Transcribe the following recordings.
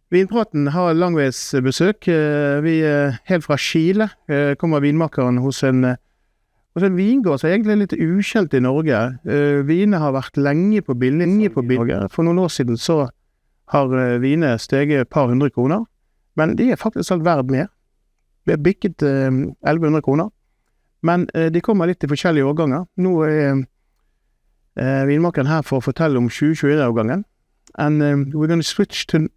Vinpraten har langveis besøk. Vi helt fra Chile kommer vinmakeren hos en vingård som egentlig litt ukjent i Norge. Vine har vært lenge på billig Norge. For noen år siden så har vine steget et par hundre kroner, men de faktisk alt verdt mer. Vi har bygget 1100 kroner, men de kommer litt i forskjellige årganger. Nå vinmakeren her for å fortelle om 2021-årgangen, and we're going to switch to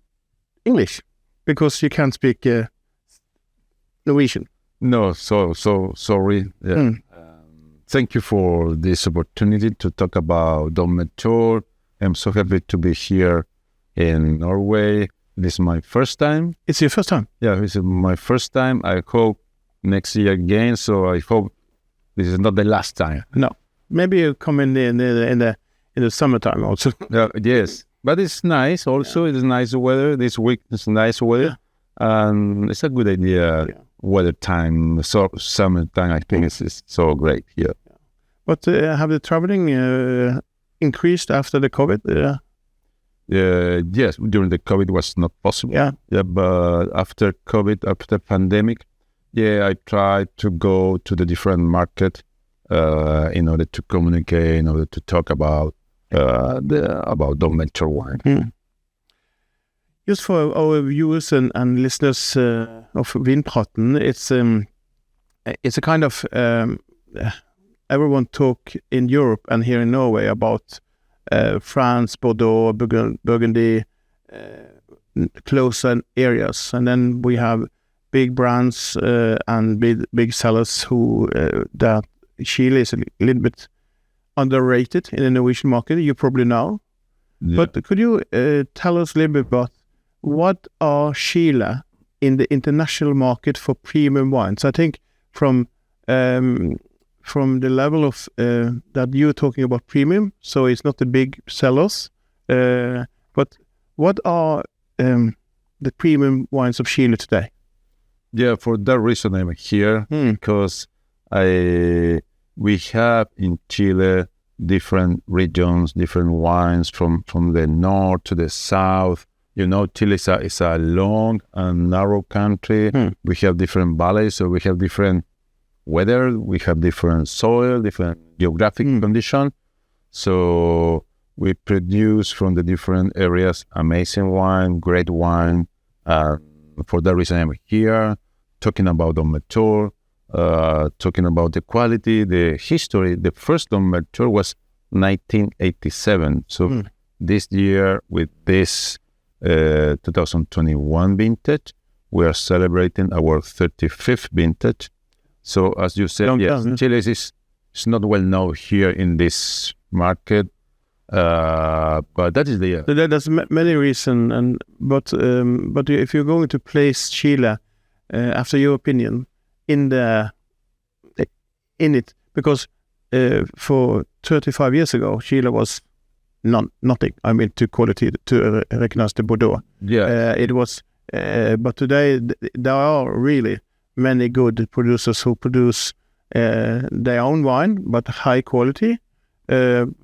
English, because you can't speak Norwegian. No, so sorry. Yeah. Thank you for this opportunity to talk about Don Melchor. I'm so happy to be here in Norway. This is my first time. It's your first time? Yeah, this is my first time. I hope next year again, so I hope this is not the last time. No. Maybe you come in the summertime also. Yes. But it's nice also. Yeah. It's nice weather. This week is nice weather. Yeah. And it's a good idea. Yeah. Weather time, so summertime, I think it's so great here. Yeah. But have the traveling increased after the COVID? Yes, during the COVID was not possible. Yeah. Yeah, but after COVID, after pandemic, I tried to go to the different market in order to communicate, in order to talk about Don Melchor wine. Just for our viewers and listeners of Vinpraten, it's a kind of everyone talk in Europe and here in Norway about France, Bordeaux, Burgundy, closer areas, and then we have big brands and big sellers who that Chile is a little bit underrated in the Norwegian market. You probably know, but could you tell us a little bit about what are Chile in the international market for premium wines? I think from the level of that you're talking about premium, so it's not the big sellers, but what are the premium wines of Chile today? Yeah, for that reason I'm here, because we have in Chile different regions, different wines from the north to the south. You know, Chile is a long and narrow country. We have different valleys, so we have different weather, we have different soil, different geographic condition. So we produce from the different areas amazing wine, great wine. For that reason, I'm here talking about Don Melchor, talking about the quality, the history. The first Don Melchor was 1987. So this year, with this 2021 vintage, we are celebrating our 35th vintage. So as you said, yes, Chile is not well known here in this market, but that is the there's many reasons, but if you're going to place Chile, after your opinion, in it, because for 35 years ago, Chile was nothing. I mean, to quality to recognize the Bordeaux. Yeah, it was, but today there are really many good producers who produce their own wine, but high quality. And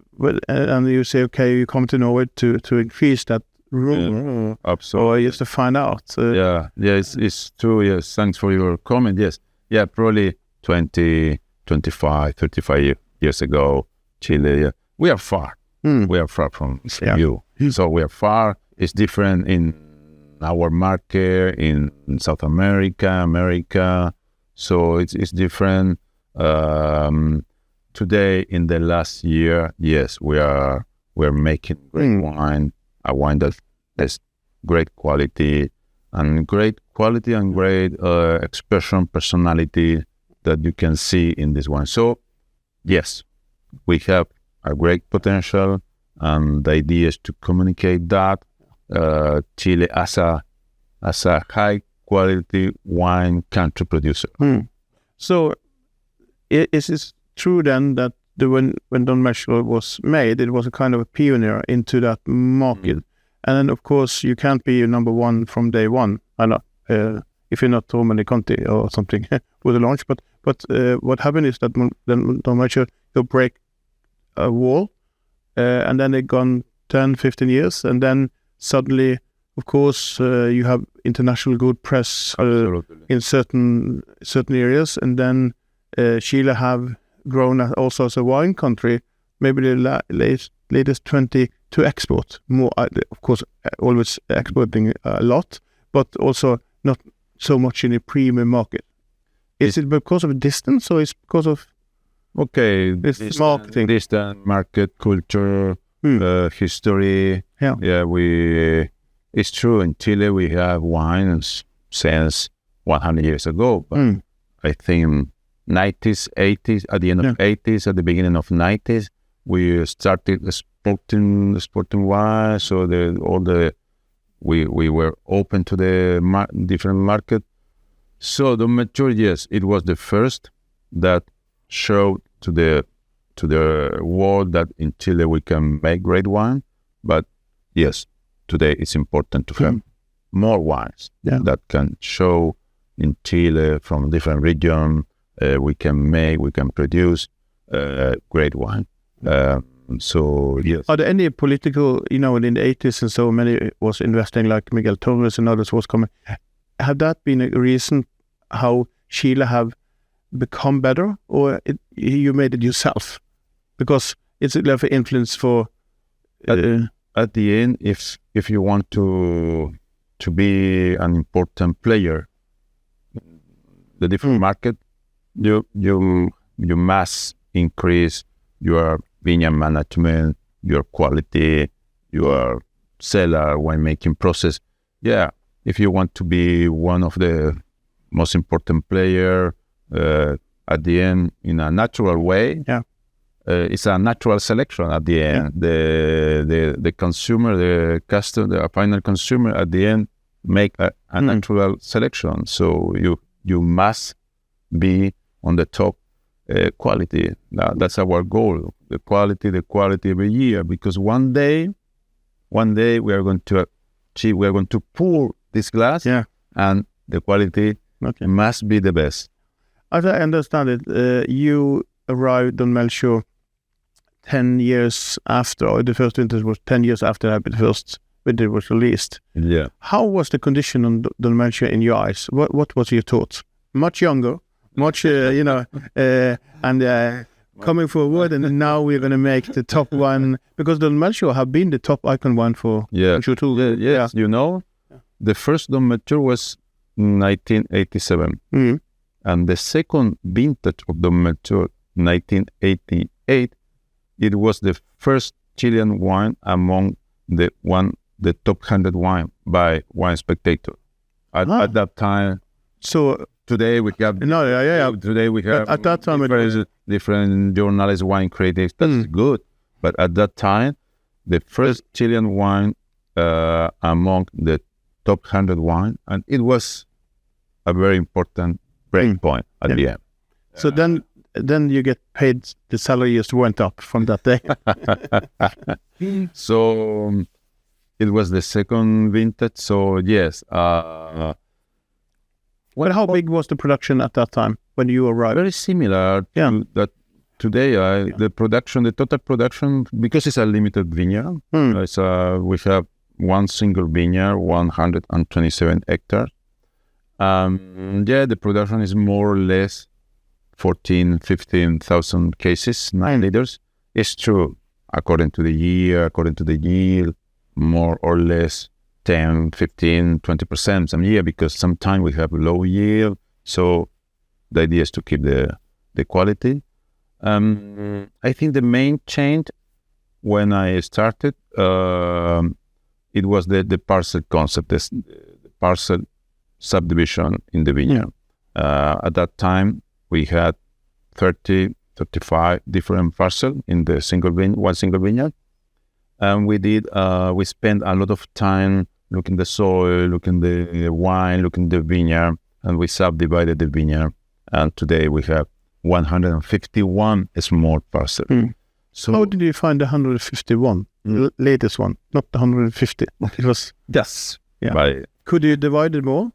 you say, okay, you come to Norway to increase that room. Absolutely. Or just to find out. It's true. Yes, thanks for your comment. Yes, probably 20, 25, 35 years ago, Chile. We are far. We are far from you. So we are far. It's different in our market in South America. So it's different. Today, in the last year, yes, we're making great wine. A wine that has great quality and great expression, personality that you can see in this wine. So yes, we have a great potential, and the idea is to communicate that Chile as a high quality wine country producer. So is it true then that when Don Melchor was made, it was a kind of a pioneer into that market? And then of course you can't be number one from day one. I know if you're not Romani Conti or something with a launch, but what happened is that Don Melchor will break a wall, and then it gone 10, 15 years, and then suddenly of course, you have international good press in certain areas, and then Chile have grown also as a wine country, maybe the latest 20 to export more. Of course, always exporting a lot, but also not so much in the premium market. Is it because of distance, or is it because of this marketing? Distance, market, culture, history. It's true. In Chile, we have wines since 100 years ago. But I think 90s, 80s, at the end of 80s, at the beginning of 90s, we started exporting wine. So we were open to the different market. So Don Melchor, yes, it was the first that showed to the world that in Chile we can make great wine. But yes, today it's important to have more wines that can show in Chile from different regions. We can produce great wine. So yes. Are there any political, in the 80s and so many was investing, like Miguel Torres and others was coming? Have that been a reason how Chile have become better, or you made it yourself? Because it's a level of influence for... At the end, if you want to be an important player, the different market, you must increase your vineyard management, your quality, your cellar winemaking process. Yeah, if you want to be one of the most important player, at the end, in a natural way, it's a natural selection at the end. The consumer, the customer, the final consumer at the end make a natural selection. So you must be on the top quality. That's our goal. The quality every year, because one day we are going to achieve. We are going to pour this glass, and the quality must be the best. As I understand it, you arrived on Melchor 10 years after, or the first vintage was 10 years after the first vintage was released. Yeah. How was the condition on Don Melchor in your eyes? What was your thoughts? Much younger, much, and coming forward, and now we're going to make the top one, because Don Melchor have been the top icon wine for Melchor too. Yes, the first Don Melchor was 1987. And the second vintage of Don Melchor, 1988, it was the first Chilean wine among the top 100 wine by Wine Spectator. At that time, so today we have Today we have at that time different journalists, wine critics. That's good, but at that time, the first Chilean wine among the top 100 wine, and it was a very important break point at the end. So then you get paid. The salary just went up from that day. So it was the second vintage. So yes. Well, how big was the production at that time when you arrived? Very similar to that today. The total production, because it's a limited vineyard. We have one single vineyard, 127 hectares. The production is more or less 15,000 cases, 9 liters. It's true, according to the year, according to the yield, more or less 10, 15, 20% some year, because sometimes we have low yield. So the idea is to keep the quality. I think the main change when I started, it was the parcel concept, the parcel subdivision in the vineyard. At that time, we had 30, 35 different parcels in the one single vineyard. And we spent a lot of time looking the soil, looking the wine, looking the vineyard, and we subdivided the vineyard. And today we have 151 small parcels. So how did you find the 151, the latest one, not the 150? It was... Yes. Could you divide it more?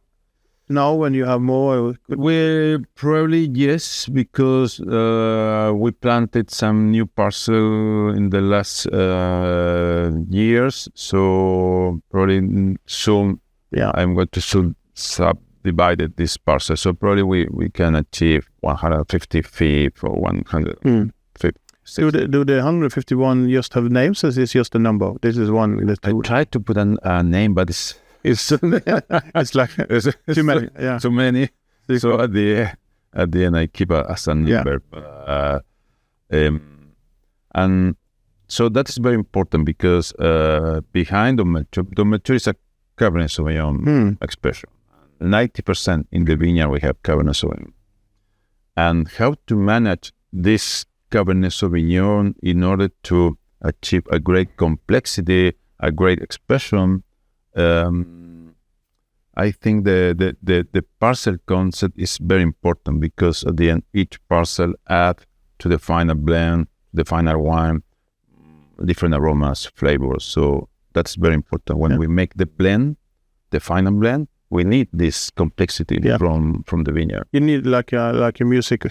now when you have more? We probably yes, because we planted some new parcel in the last years. So probably soon, I'm going to soon subdivide this parcel. So probably we can achieve 150 feet or 150. Do the 151 just have names, or is this just a number? This is one. I tried to put a name, but it's like too many. Yeah, too many. So at the end, I keep as a number. And so that is very important because behind Don Melchor is a Cabernet Sauvignon expression. 90% in the vineyard we have Cabernet Sauvignon, and how to manage this Cabernet Sauvignon in order to achieve a great complexity, a great expression. I think the parcel concept is very important because at the end, each parcel adds to the final blend, the final wine, different aromas, flavors. So that's very important. When we make the blend, the final blend, we need this complexity from the vineyard. You need like a music,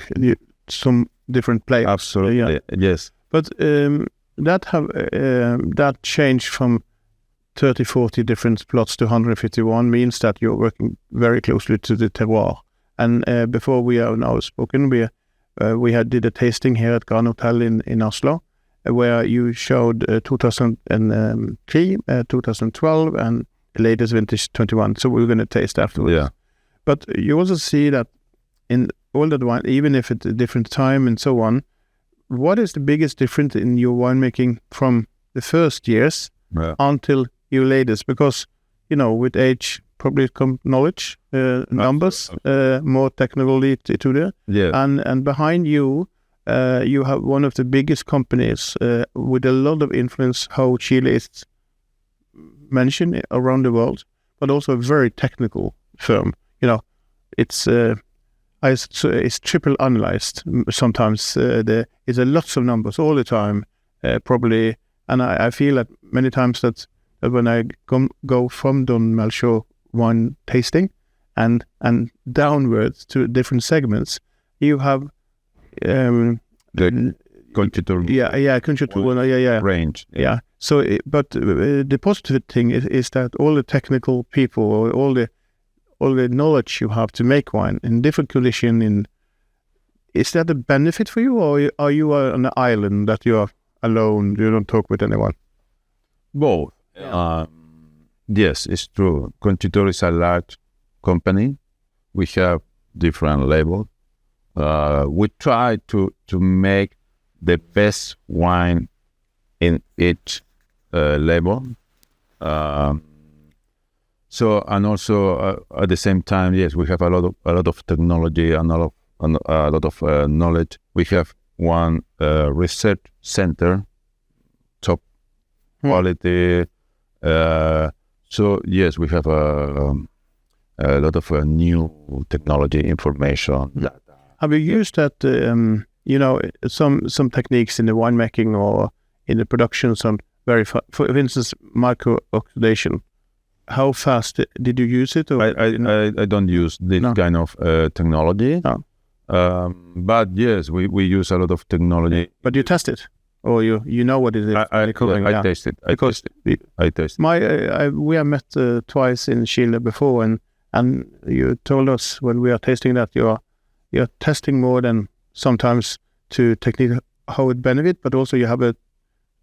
some different players. Absolutely, yes. But that change from 30, 40 different plots to 151 means that you're working very closely to the terroir. And before we have now spoken, we did a tasting here at Grand Hotel in Oslo, where you showed 2003, 2012, and the latest vintage 21. So we're going to taste afterwards. Yeah. But you also see that in all that wine, even if it's a different time and so on, what is the biggest difference in your winemaking from the first years until your latest? Because, with age probably come knowledge, numbers, more technically to there. Yeah. And behind you, you have one of the biggest companies with a lot of influence how Chile is mentioned around the world, but also a very technical firm. It's triple analyzed sometimes. There is lots of numbers all the time, probably. And I feel that many times that when I go from Don Melchor wine tasting and downwards to different segments, you have the contributor range. Yeah. So, but the positive thing is that all the technical people, or all the knowledge you have to make wine in different conditions, is that a benefit for you, or are you on an island that you are alone, you don't talk with anyone? Both. Yes, it's true. Contributor is a large company. We have different levels. We try to make the best wine in each level. So, and also at the same time, yes, we have a lot of technology and a lot of knowledge. We have one research center, top quality. So yes, we have a lot of new technology, information. Have you used that? Some techniques in the winemaking or in the production, some for instance, micro oxidation. How fast did you use it? Or, I don't use this kind of technology. No. But yes, we use a lot of technology. But you test it, or you know what it is? I taste it. I taste it. We have met twice in Chile before, and you told us when we are tasting that you're testing more than sometimes to technique how it benefit, but also you have a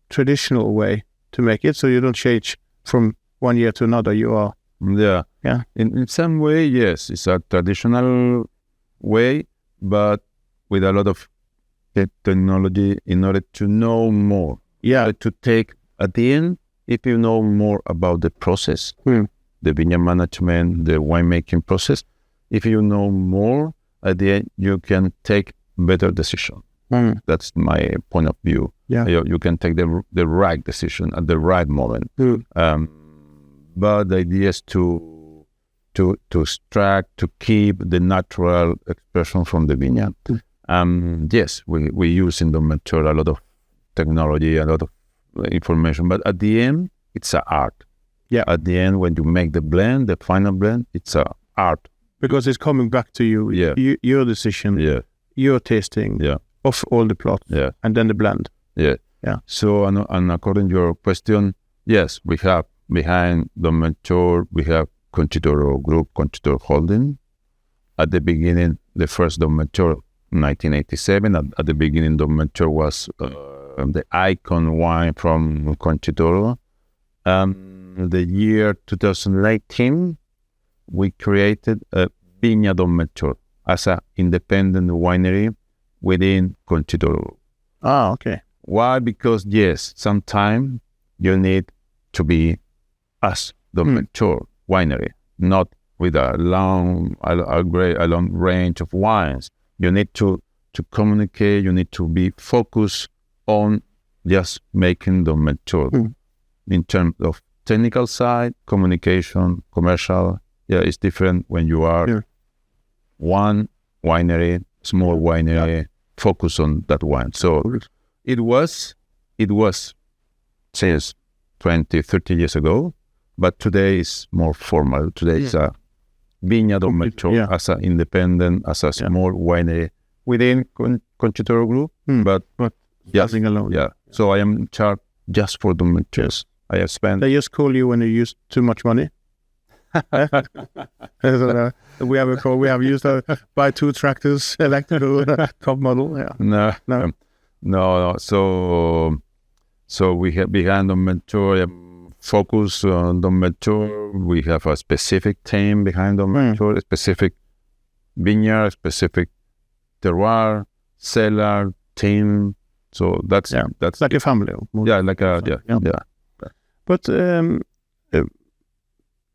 traditional way to make it, so you don't change from one year to another. You are in some way, yes, it's a traditional way, but with a lot of technology in order to know more. To take at the end, if you know more about the process, the vineyard management, the winemaking process, if you know more, at the end you can take better decision. That's my point of view. You can take the right decision at the right moment. But the idea is to extract, to keep the natural expression from the vineyard. Yes, we use in Don Melchor a lot of technology, a lot of information, but at the end, it's an art. At the end, when you make the blend, the final blend, it's an art. because it's coming back to you. Yeah. Your decision. Yeah. Your tasting. Yeah. Of all the plots. Yeah. And then the blend. Yeah. Yeah. So, and according to your question, yes, we have behind Don Melchor, we have Conchitoro Group, Conchitoro Holding. At the beginning, the first Don Melchor, 1987. At the beginning, Don Melchor was the icon wine from Conchitoro. The year 2018, we created a Vinen Don Melchor as an independent winery within Conchitoro. Ah, okay. Why? Because yes, sometimes you need to be as Don Melchor winery, not with a long range of wines. You need to communicate. You need to be focused on just making Don Melchor in terms of technical side, communication, commercial. Yeah, it's different when you are one winery, small winery, focus on that wine. So it was since 20, 30 years ago, but today is more formal. Today it's a Vinen Don Melchor as an independent, as a small winery within Conchitoro Group, but nothing alone. Yeah. So I am in charge just for Don Melchor. Yes. I have spent. They just call you when you use too much money. We have a call. We have used buy 2 tractors, electrical top model. Yeah. No. So we have behind Don Melchor, focus on Don Melchor. We have a specific team behind Don Melchor, a specific vineyard, specific terroir, cellar, team. So that's like a family. Yeah, like a yeah. But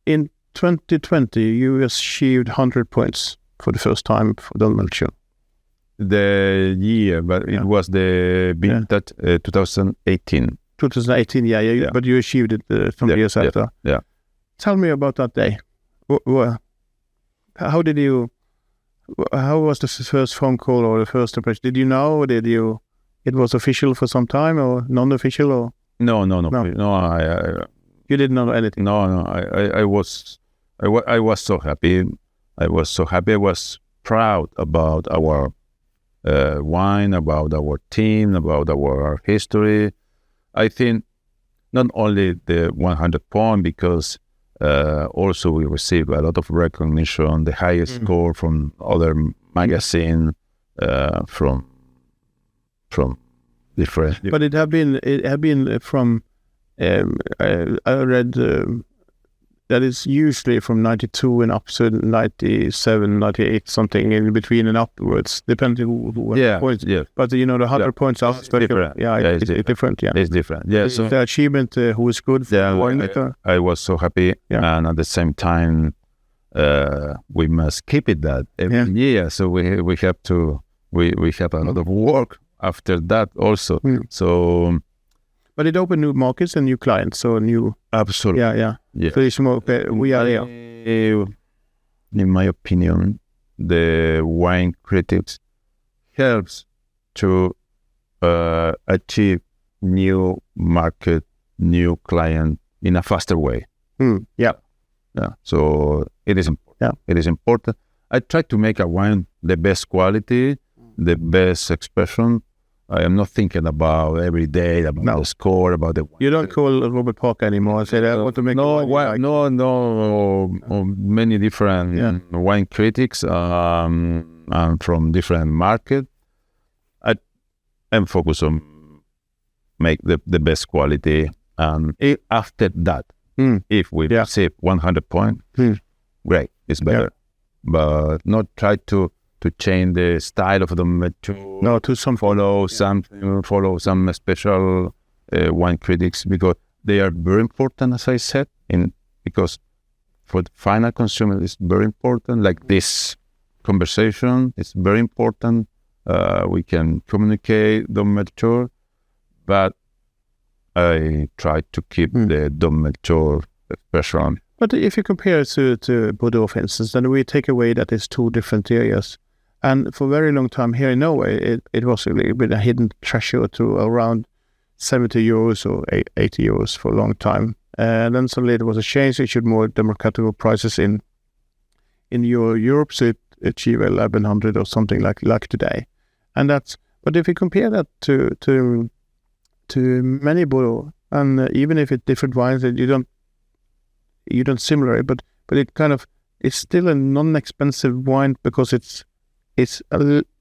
in 2020, you achieved 100 points for the first time for Don Melchor. The year, but it was the vintage 2018. 2018, yeah. But you achieved it some years after. Yeah. Tell me about that day. How did you? How was the first phone call or the first impression? Did you know? Or did you? It was official for some time or non-official or? No. You didn't know anything. No. I was so happy. I was proud about our wine, about our team, about our history. I think not only the 100 point, because also we received a lot of recognition, the highest score from other magazine, from different. But it had been from. I read that it's usually from 92 and up to 97, 98, something in between and upwards, depending who points. Yeah. But the 100 points are different. It's different. Yeah, it's different. Yeah. So the achievement who is good. For I was so happy, and at the same time, we must keep it that every year. So we have to we have a lot of work after that also. So. But it opened new markets and new clients, so new. Absolutely. Yeah. So it's more, we are here. In my opinion, the wine critics helps to achieve new market, new client in a faster way. Yeah. So it is important. Yeah. It is important. I try to make a wine the best quality, the best expression. I am not thinking about every day, about the score, about the wine. You don't call Robert Parker anymore and say, I want to make many different wine critics and from different markets. I'm focused on make the best quality. After that, if we receive 100 points, great, it's better. But not try to change the style of the Melchor. No, to follow some special wine critics, because they are very important, as I said, because for the final consumer it's very important. Like this conversation is very important. We can communicate Don Melchor, but I try to keep the Don Melchor expression. But if you compare it to Bordeaux, for instance, then we take away that it's 2 different areas. And for a very long time here in Norway, it was a little bit a hidden treasure to around 70 euros or 80 euros for a long time. And then suddenly there was a change. They issued more democratic prices in in Europe, so it achieve 1100 or something like today, and that's. But if you compare that to many Bordeaux, and even if it's different wines that you don't similar it, but it kind of it's still a non-expensive wine because it's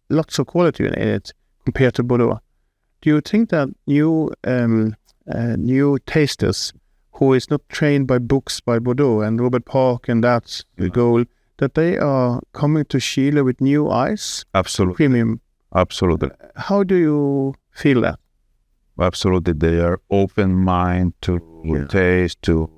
lots of quality in it compared to Bordeaux. Do you think that new tasters who is not trained by books by Bordeaux and Robert Park and that's the goal, that they are coming to Chile with new eyes? Absolutely. Premium. Absolutely. How do you feel that? Absolutely. They are open mind to taste, to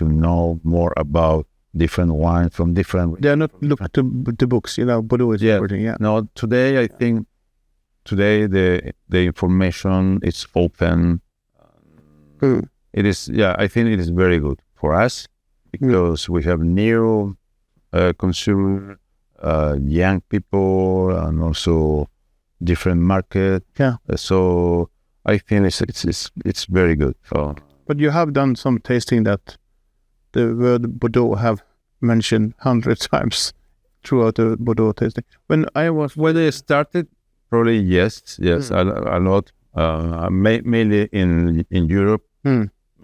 know more about different wines from different. They are not look at the books, Bordeaux is everything. Yeah. No, today I think the information is open. It is, I think it is very good for us because we have new consumer, young people, and also different market. Yeah. So I think it's very good. So. But you have done some tasting that the word Bordeaux have mentioned 100 times throughout the Bordeaux tasting. When they started, probably yes, a lot. Mainly in Europe.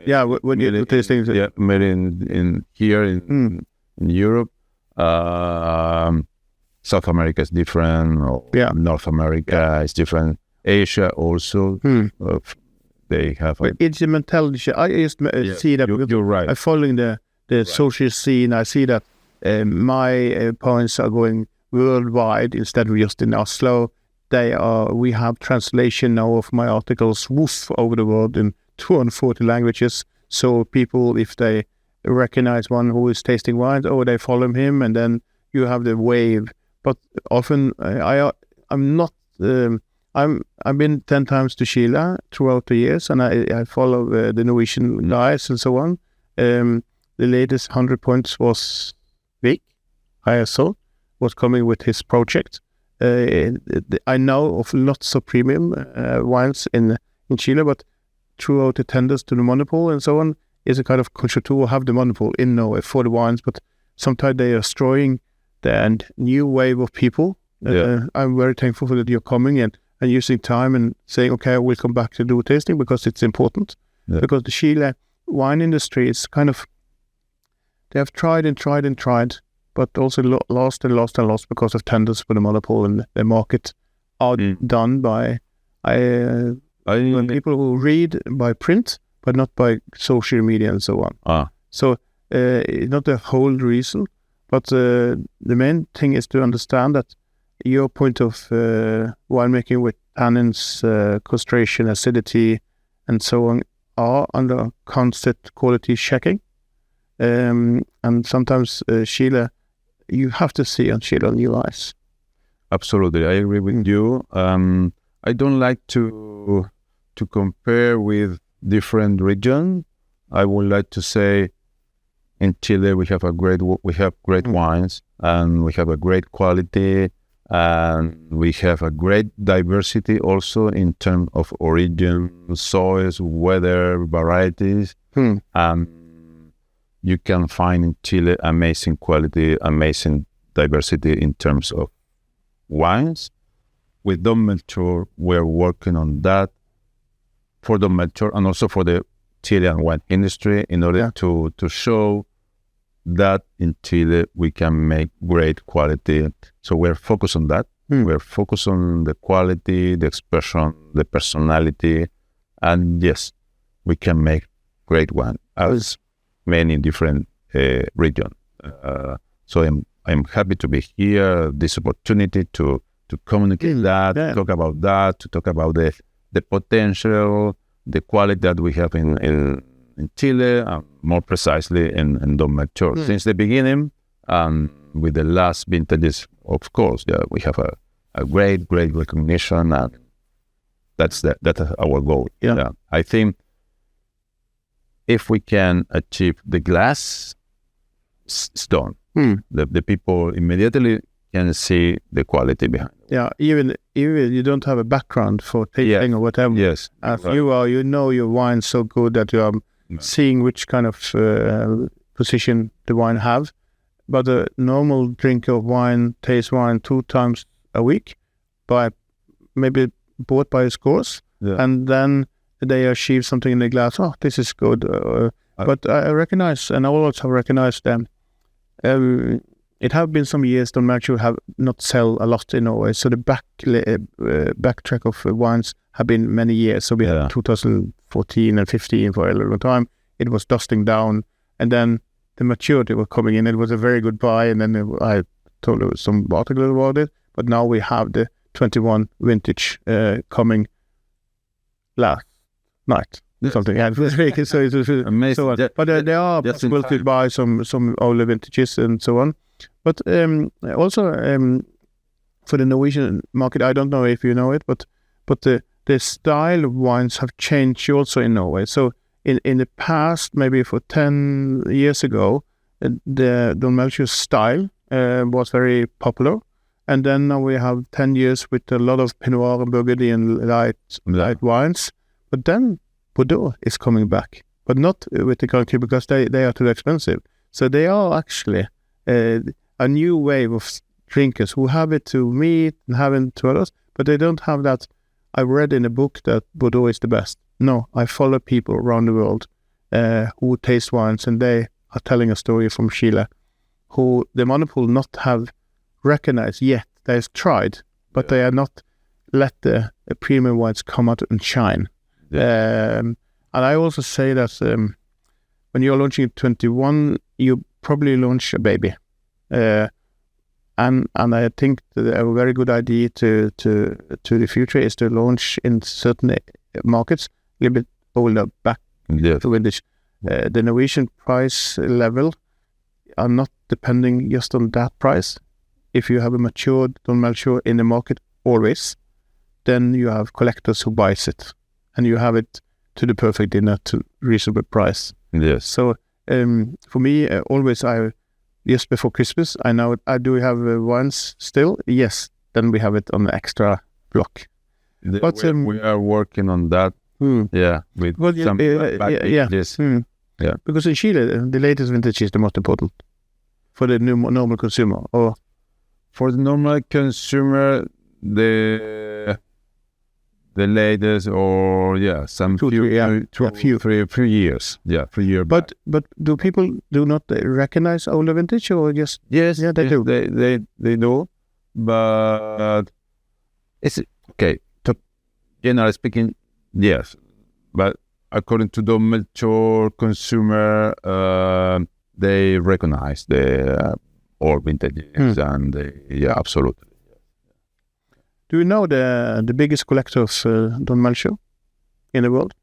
Yeah, when you tasting, mainly in here in Europe. South America is different. North America is different. Asia also. They have. It's a mentality. I just see that. You're right. I'm following the social scene. I see that my points are going worldwide instead of just in Oslo. We have translation now of my articles over the world in 240 languages. So people, if they recognize one who is tasting wines, they follow him, and then you have the wave. But often I'm not. I've been 10 times to Chile throughout the years, and I follow the Norwegian guys and so on. The latest 100 points was Vik, I saw, was coming with his project. I know of lots of premium wines in Chile, but throughout the tenders to the monopoly and so on, is a kind of concerto have the monopoly in Norway for the wines, but sometimes they are destroying the new wave of people. I'm very thankful for that you're coming and using time and saying, okay, I will come back to do tasting because it's important. Because the Chile wine industry is kind of, they have tried and tried and tried, but also lost because of tenders for the monopoly, and the market are done by people who read by print, but not by social media and so on. So not the whole reason, but the main thing is to understand that your point of winemaking with tannins, concentration, acidity, and so on are under constant quality checking. And sometimes Chile, you have to see on Chile on new eyes. Absolutely, I agree with you. I don't like to compare with different regions. I would like to say in Chile we have great wines, and we have a great quality, and we have a great diversity also in terms of origin, soils, weather, varieties. You can find in Chile amazing quality, amazing diversity in terms of wines. With Don Melchor, we're working on that for Don Melchor and also for the Chilean wine industry in order to show that in Chile we can make great quality. So we're focused on that. We're focused on the quality, the expression, the personality, and yes, we can make great wine as many different regions. So I'm happy to be here. This opportunity to communicate that, to talk about that, to talk about the potential, the quality that we have in Chile, more precisely in Don Melchor. Since the beginning, with the last vintages, of course, we have a great recognition, and that's our goal. I think if we can achieve the glass stone, the people immediately can see the quality behind it. Yeah, even you don't have a background for tasting or whatever. Yes, as you are, you know your wine so good that you are seeing which kind of position the wine have. but a normal drinker of wine tastes wine 2 times a week, maybe bought by his course, and then they achieve something in the glass. Oh, this is good. But I recognize, and I also recognize them. It have been some years Don Melchor have not sell a lot in Norway, so the backtrack of wines have been many years. So we had 2014 and 15 for a long time. It was dusting down, and then the maturity was coming in. It was a very good buy, and then I told you some article about it. But now we have the 21 vintage coming last night. Something, yeah. So it was amazing. So on. But there are possible to buy some older vintages and so on. But also for the Norwegian market, I don't know if you know it, but the style of wines have changed also in Norway. So in the past, maybe for 10 years ago, the Don Melchor style was very popular. And then now we have 10 years with a lot of Pinot Noir and Burgundy and light wines. But then Bordeaux is coming back, but not with the Grand Cru because they are too expensive. So they are actually a new wave of drinkers who have it to meet and have it to others, but they don't have that. I read in a book that Bordeaux is the best. No, I follow people around the world who taste wines, and they are telling a story from Chile, who the monopoly not have recognized yet. They've tried, but they are not let the premium wines come out and shine. And I also say that when you're launching 21, you probably launch a baby. And I think that a very good idea to the future is to launch in certain markets a little bit older back to vintage. The Norwegian price level are not depending just on that price. If you have a matured Don Melchor in the market always, then you have collectors who buys it, and you have it to the perfect dinner to reasonable price. Yes. So for me, always just before Christmas, I do have wines still. Yes, then we have it on the extra block. But we are working on that. Yeah, with some yes. Yeah, because in Chile, the latest vintage is the most important for the normal consumer. Or for the normal consumer, the latest, or some few years. Yeah, 3 years. But do people do not recognize older vintage, or just yes? Yeah, they do. They do, but it's okay. Generally speaking, yes, but according to the Melchor consumer, they recognize the old vintages, and absolutely. Do you know the biggest collector of Don Melchor in the world?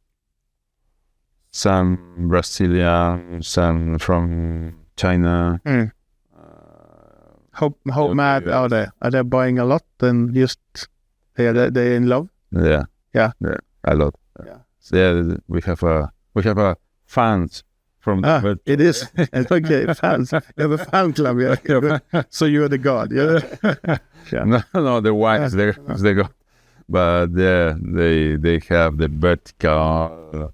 Some Brazilian, some from China. How mad are they? Are they buying a lot and just they in love? Yeah, a lot. Yeah, we have a fans from. It is okay. Fans. You have a fan club. Yeah. So you're the god. Yeah. No, the wines they go, but they have the vertical.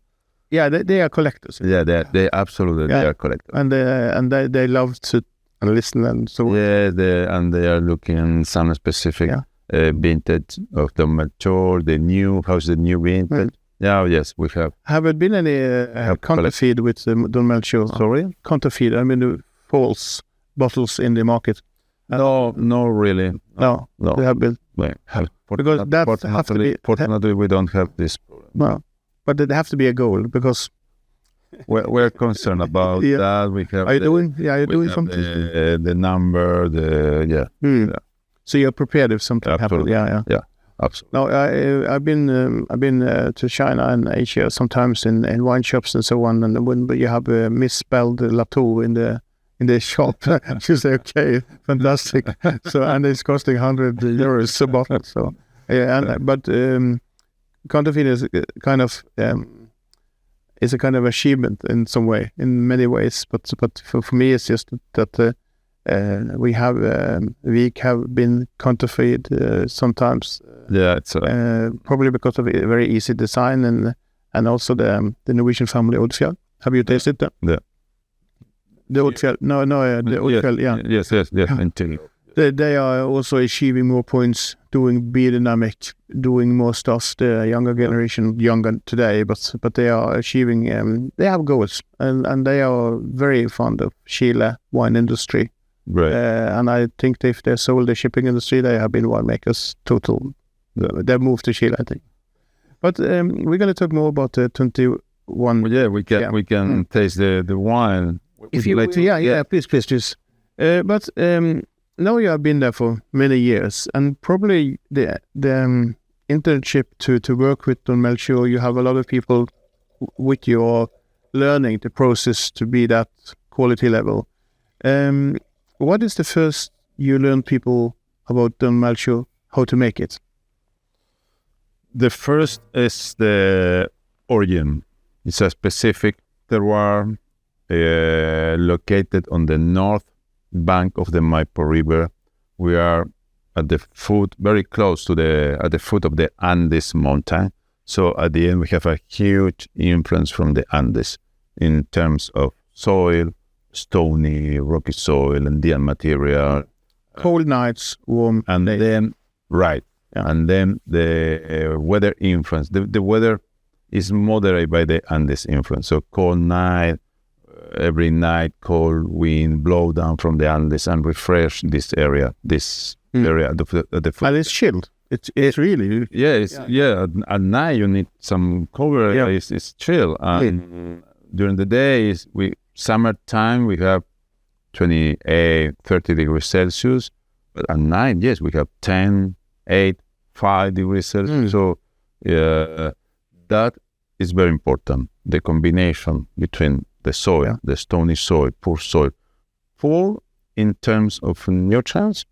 Yeah, they are collectors. Yeah, they absolutely they are collectors, and they love to listen and so. Yeah, and they are looking some specific vintage of the Melchor, how's the new vintage. Yeah, yes, we have. Have there been any counterfeit with Don Melchor? Sorry, counterfeit. I mean, the false bottles in the market. No, really. No. They have been. Because that have to be. Fortunately, we don't have this problem. No, but it have to be a goal because we're concerned about that. We have. Are you doing something? The number, So you're prepared if something happens. Yeah. Absolutely. No, I've been to China and Asia sometimes in wine shops and so on, and when you have misspelled Latour in the shop, you say, okay, fantastic. So and it's costing €100 a bottle. So but counterfeit is kind of is a kind of achievement in some way, in many ways. But for me, it's just that. We have been counterfeit sometimes. It's probably because of a very easy design and also the Norwegian family Odfjell. Have you tasted them? Yeah. the Odfjell. No, the Odfjell. Yeah. Yes. Until They are also achieving more points, doing biodynamic, doing more stuff. The younger generation, younger today, but they are achieving. They have goals, and they are very fond of Chile wine industry. right. And I think if they sold the shipping industry, they have been winemakers total. They moved to Chile, I think. But we're going to talk more about the 21. Well, we can taste the wine. If you please, just. But now you have been there for many years, and probably the internship to work with Don Melchor, you have a lot of people with you or learning the process to be that quality level. What is the first you learn people about Don Melchor, how to make it? The first is the origin. It's a specific terroir located on the north bank of the Maipo River. We are at the foot, very close to at the foot of the Andes mountain. So at the end, we have a huge influence from the Andes in terms of soil, stony, rocky soil, Andean material. Cold nights, warm and days. Then, right. Yeah. And then the weather influence. The weather is moderated by the Andes influence. So cold night, every night, cold wind blow down from the Andes and refresh this area. Area at the foot. And it's chilled. It's really At night you need some cover. Yeah. It's chill. And during the day summertime we have 28, 30 degrees Celsius. But at night, yes, we have 10, 8, 5 degrees Celsius. So that is very important. The combination between the soil, the stony soil, poor soil, full in terms of nutrients,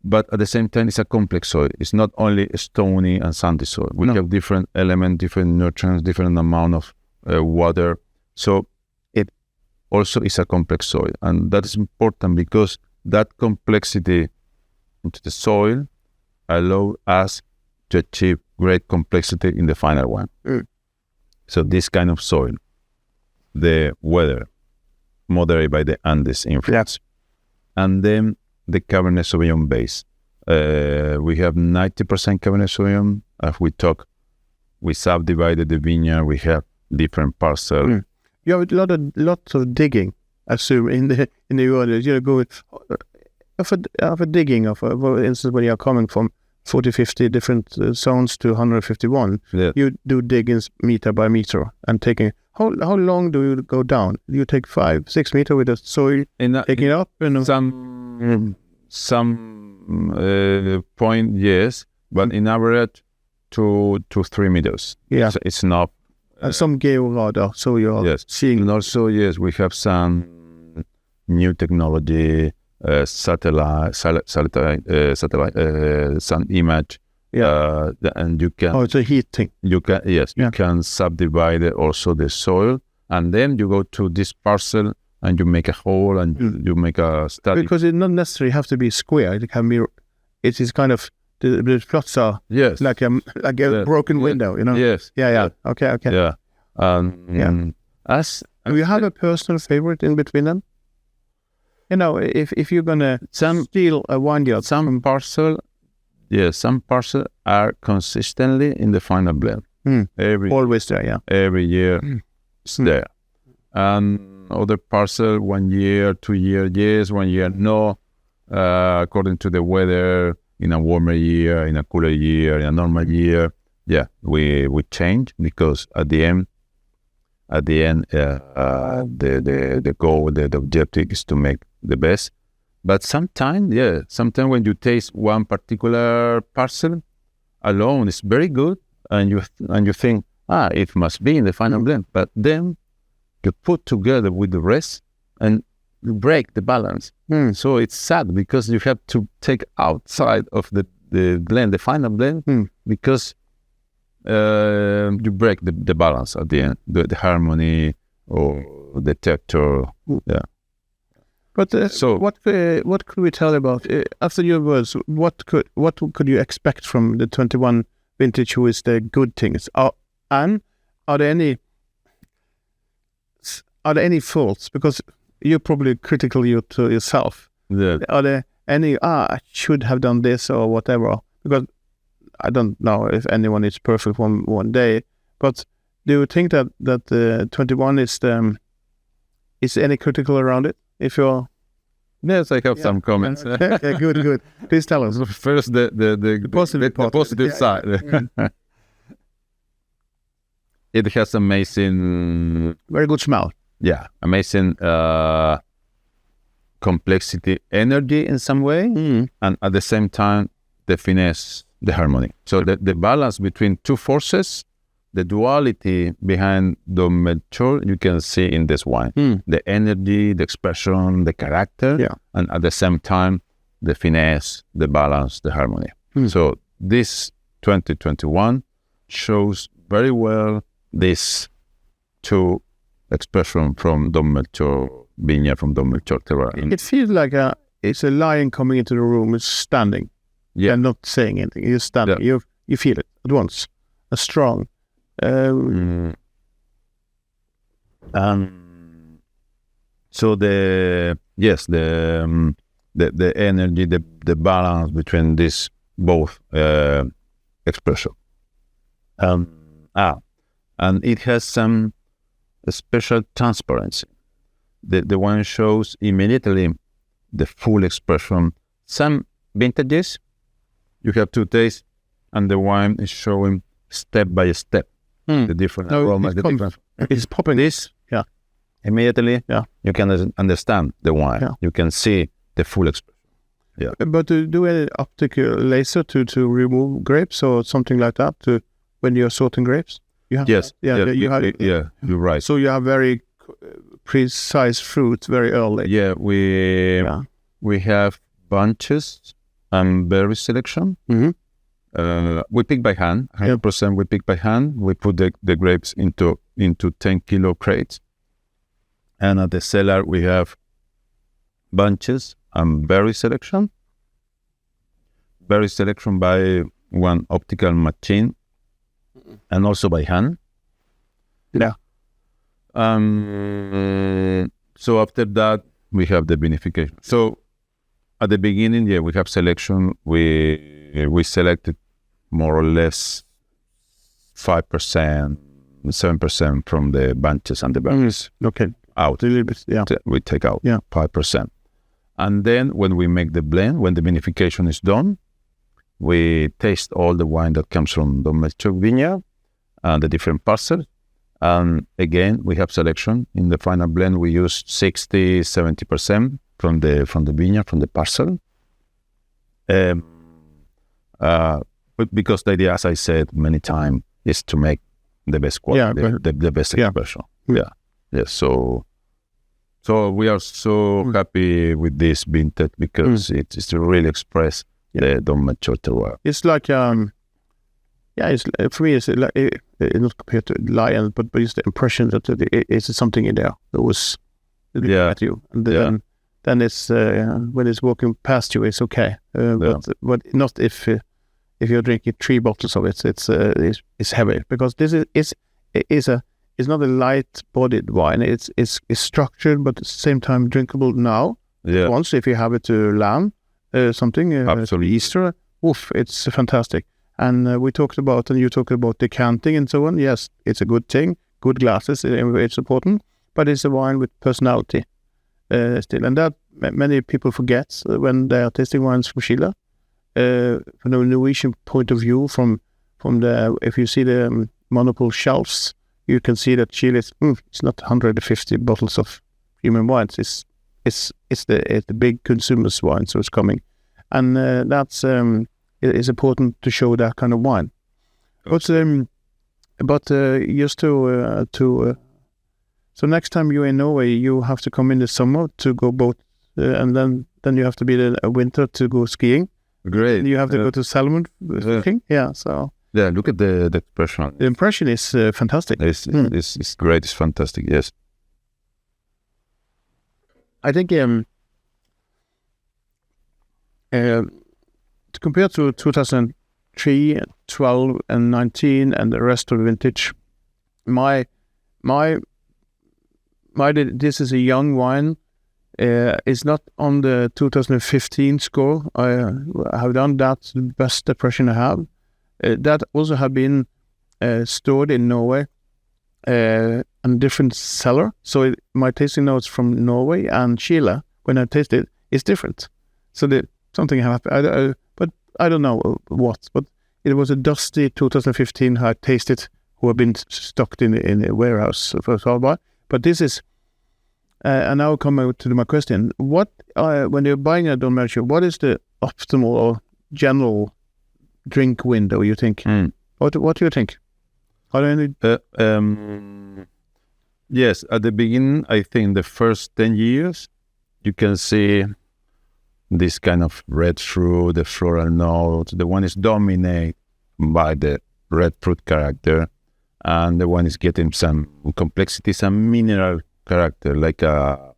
but at the same time, it's a complex soil. It's not only stony and sandy soil. We have different elements, different nutrients, different amount of water. So it also is a complex soil. And that is important because that complexity into the soil allows us to achieve great complexity in the final one. So this kind of soil, the weather, moderated by the Andes influence. And then the Cabernet Sauvignon base. We have 90% Cabernet Sauvignon. As we talk, we subdivided the vineyard. We have different parcels. You have lots of digging, I assume, in the orders. You go of a digging for instance, when you are coming from 40, 50 different zones to 151, you do diggings meter by meter and taking. How long do you go down? You take 5, 6 meters with the soil, taking it up? Some point, yes, but in average 2 to 3 meters. Yeah, it's not. Some georadar, so you're seeing. And also, yes, we have some new technology, satellite, sun image. And you can. Oh, it's a heat thing. You can subdivide also the soil, and then you go to this parcel and you make a hole and you make a study. Because it not necessarily have to be square. It can be. It is kind of the plots are like a broken window. You know. Yes. Yeah. Okay. Yeah. Do you have a personal favorite in between them? You know, if you're gonna steal a vineyard, some parcels are consistently in the final blend. Always there, every year it's there. And other parcel 1 year, 2 year, yes, 1 year, no. According to the weather, in a warmer year, in a cooler year, in a normal year, we change because at the end, the goal, the objective is to make the best. But sometimes when you taste one particular parcel alone, it's very good, and you think, it must be in the final blend. But then you put together with the rest, and you break the balance. So it's sad because you have to take outside of the blend, the final blend, because you break the balance at the end, the harmony or the texture. But so what could we tell about after your words? What could you expect from the 21 vintage? Who is the good things? Are there any faults? Because you're probably critical to yourself. Yeah. Are there any, I should have done this or whatever? Because I don't know if anyone is perfect one day, but do you think that 21 is any critical around it? If you're... Yes, I have some comments. Okay, good. Please tell us. First, the positive side. It has amazing... Very good smell. Yeah, amazing complexity, energy in some way, and at the same time, the finesse, the harmony. So the balance between two forces, the duality behind Don Melchor, you can see in this wine. The energy, the expression, the character, and at the same time, the finesse, the balance, the harmony. So this 2021 shows very well this two expression from Don Melchor vineyard, from Don Melchor terroir. It feels like it's a lion coming into the room. It's standing. Yeah, and not saying anything. You're standing. Yeah. You feel it at once. A strong. So the energy, the balance between these both expression. And it has some special transparency. The wine shows immediately the full expression. Some vintages, you have to taste, and the wine is showing step by step the different aromas. It's popping. This, immediately, you can understand the wine. Yeah. You can see the full expression. Yeah. But do any optical laser to remove grapes or something like that when you're sorting grapes? You have, yes. You're right. So you have very precise fruit very early. Yeah, we have bunches and berry selection. We pick by hand, 100%. We pick by hand. We put the grapes into 10-kilo crates, and at the cellar we have bunches and berry selection. Berry selection by one optical machine, and also by hand. Yeah. So after that we have the vinification. So at the beginning, we have selection. We selected more or less 5%, 7% from the bunches and the berries. Okay. Out. A little bit, We take out 5%. And then when we make the blend, when the vinification is done, we taste all the wine that comes from Don Melchor vineyard and the different parcels. And again, we have selection. In the final blend, we use 60, 70% from the vineyard, from the parcel. But because the idea, as I said many times, is to make the best quality, the best expression. Yeah. So we are so happy with this vintage because it's really express the Don Melchor terroir. It's like it's for me. It's like not compared to lion, but it's the impression that it's something in there that was at you, and then it's when it's walking past you, it's okay. But not if you're drinking 3 bottles of it. It's heavy because this is not a light-bodied wine. It's structured, but at the same time drinkable now. Yeah. Once if you have it to lamb something, absolutely, Easter, it's fantastic. And we talked about, and you talked about decanting and so on. Yes, it's a good thing. Good glasses, it's important, but it's a wine with personality still, and that many people forget when they are tasting wines from Chile. From the Norwegian point of view, from the, if you see the monopole shelves, you can see that Chile it's not 150 bottles of human wines. It's the big consumers wine, so it's coming, and that's it's important to show that kind of wine. Okay. But just to so next time you're in Norway, you have to come in the summer to go boat, and then you have to be in a winter to go skiing. Great. And you have to go to salmon fishing. So look at the impression. The impression is fantastic. It's great. It's fantastic. Yes. I think to compare to 2003, 12, and 19, and the rest of the vintage, my this is a young wine It's not on the 2015 score. I have done that, the best impression I have. That also have been stored in Norway and different cellar. So my tasting notes from Norway and Chile, when I taste it, is different. So something happened. But I don't know what. But it was a dusty 2015 I tasted, who have been stocked in a warehouse for a while. But this is, and now come out to my question. What, when you're buying a Don Melchor, what is the optimal or general drink window, you think? What do you think? Yes, at the beginning, I think the first 10 years, you can see this kind of red fruit, the floral note. The one is dominated by the red fruit character, and the one is getting some complexity, some mineral character, like a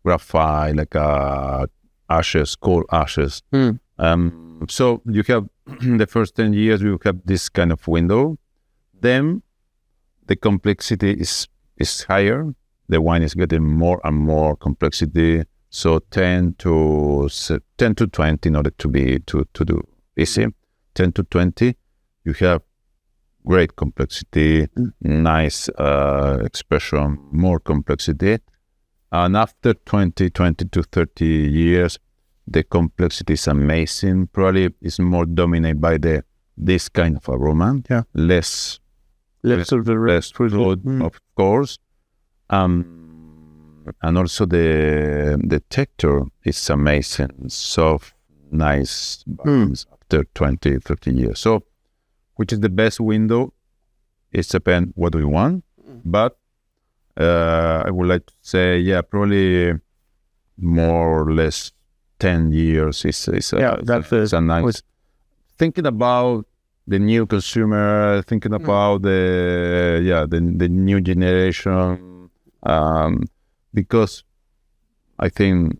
graphite, like a ashes, coal ashes. So you have the first 10 years, you have this kind of window. Then the complexity is higher. The wine is getting more and more complexity. So 10 to 20 in order to do easy. 10 to 20, you have great complexity, nice expression, more complexity. And after 20 to 30 years, the complexity is amazing. Probably is more dominated by this kind of aroma. Yeah. Less of the rest fruit, of course. And also the texture is amazing, soft, nice balance after 20, 30 years. So, which is the best window? It depends what we want. But I would like to say, probably more or less 10 years is a nice. Thinking about the new consumer, thinking about the new generation, because I think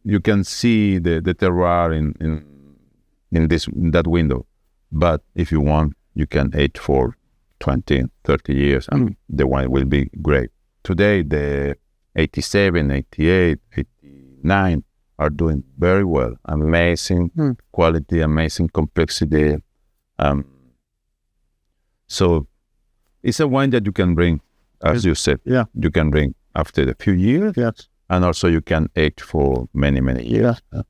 you can see the terroir in that window. But if you want, you can age for 20, 30 years, and the wine will be great. Today, the 87, 88, 89 are doing very well. Amazing quality, amazing complexity. So it's a wine that you can bring, as you said. Yeah, you can bring after a few years. Yes, and also you can age for many, many years. Yeah.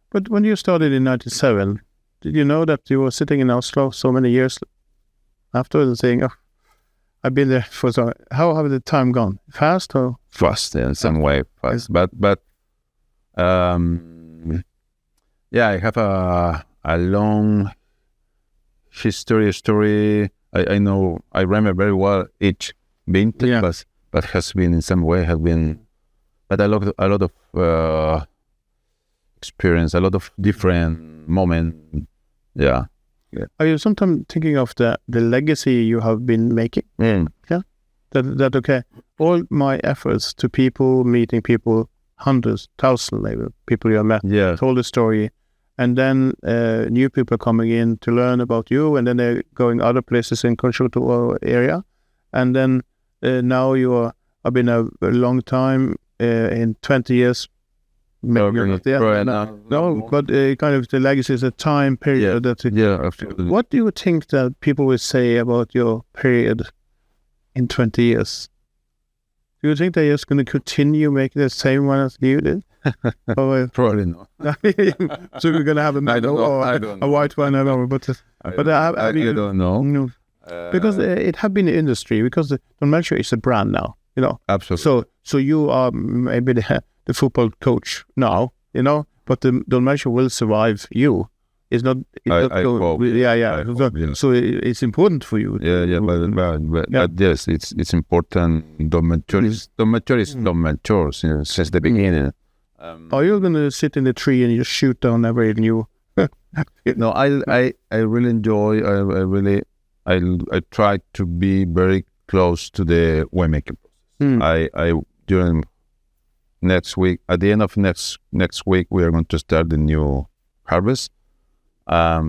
But when you started in 97, did you know that you were sitting in Oslo so many years after and saying, "Oh, I've been there for so"? How have the time gone? Fast or fast? In some way, fast. But I have a long story. I know. I remember very well each vintage, but has been in some way but a lot of experience, a lot of different moments. Yeah. Are you sometimes thinking of the legacy you have been making? Yeah. That okay. All my efforts to people, meeting people, hundreds, thousands, maybe people you have met, told the story, and then new people coming in to learn about you, and then they're going other places in cultural area, and then now I've been a long time in 20 years. But kind of the legacy is a time period. Absolutely. What do you think that people will say about your period in 20 years? Do you think they're just going to continue making the same one as you did? Probably not. So we're going to have a white one, I don't know. But I don't know. Because it have been the industry, because Don Melchor is a brand now, you know. Absolutely. So you are maybe the football coach now, you know, but the Don Melchor will survive you. It's not. So it's important for you. But yes, it's important. Don Melchor is Don Melchor since the beginning. Are you going to sit in the tree and you shoot down every new? No, I really enjoy. I try to be very close to the winemaking process. I during next week, at the end of next week, we are going to start the new harvest. I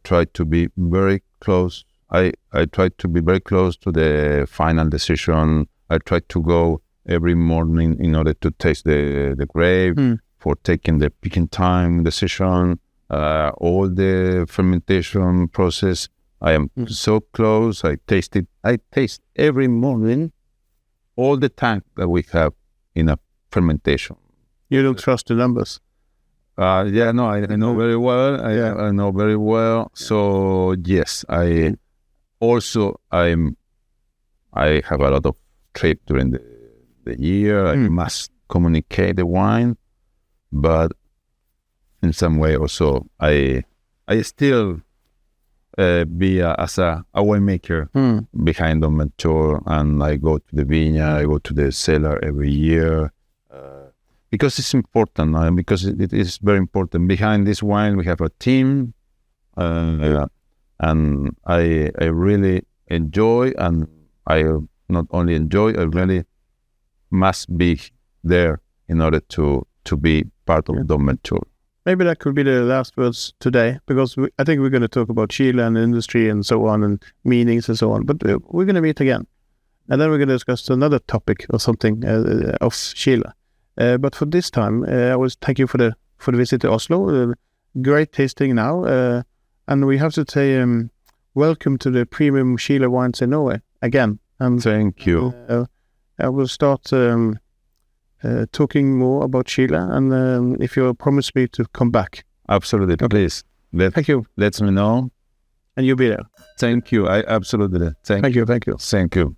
try to be very close. I try to be very close to the final decision. I try to go every morning in order to taste the grape, for taking the picking time decision, all the fermentation process. I am so close. I taste every morning all the tank that we have in a fermentation. You don't trust the numbers? I know very well. I know very well. So yes, I have a lot of trip during the year. I must communicate the wine, but in some way also I still be as a winemaker behind Don Melchor, and I go to the vineyard, I go to the cellar every year because it's important. Because it is very important. Behind this wine, we have a team, and I really enjoy, and I not only enjoy, I really must be there in order to be part of Don Melchor. Maybe that could be the last words today, because I think we're going to talk about Chile and industry and so on, and meanings and so on. But we're going to meet again, and then we're going to discuss another topic or something of Chile. But for this time, I always thank you for the visit to Oslo. Great tasting now, and we have to say welcome to the premium Chile wines in Norway again. And thank you. I will start talking more about Chile, and if you promise me to come back. Absolutely, okay. Please. Thank you. Let me know. And you'll be there. Thank you. I absolutely. Thank you. Thank you.